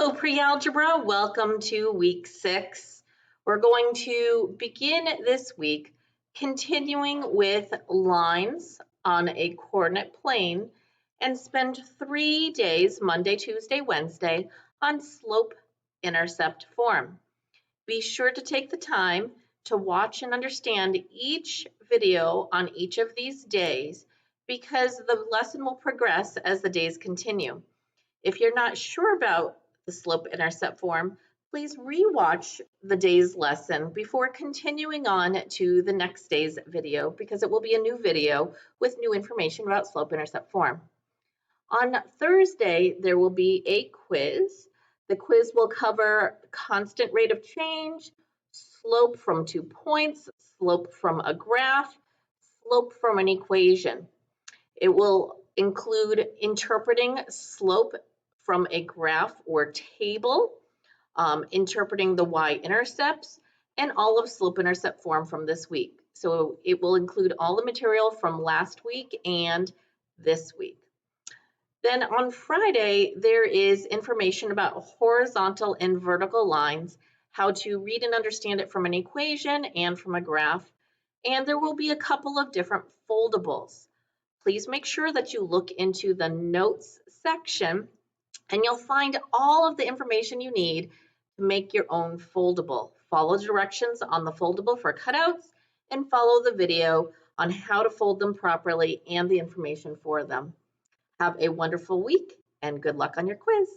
Hello, Pre-Algebra. Welcome to week 6. We're going to begin this week continuing with lines on a coordinate plane and spend 3 days, Monday, Tuesday, Wednesday, on slope-intercept form. Be sure to take the time to watch and understand each video on each of these days because the lesson will progress as the days continue. If you're not sure about the slope-intercept form, please rewatch the day's lesson before continuing on to the next day's video because it will be a new video with new information about slope-intercept form. On Thursday, there will be a quiz. The quiz will cover constant rate of change, slope from 2 points, slope from a graph, slope from an equation. It will include interpreting slope from a graph or table, interpreting the y-intercepts, and all of slope-intercept form from this week. So it will include all the material from last week and this week. Then on Friday, there is information about horizontal and vertical lines, how to read and understand it from an equation and from a graph, and there will be a couple of different foldables. Please make sure that you look into the notes section and you'll find all of the information you need to make your own foldable. Follow directions on the foldable for cutouts and follow the video on how to fold them properly and the information for them. Have a wonderful week and good luck on your quiz.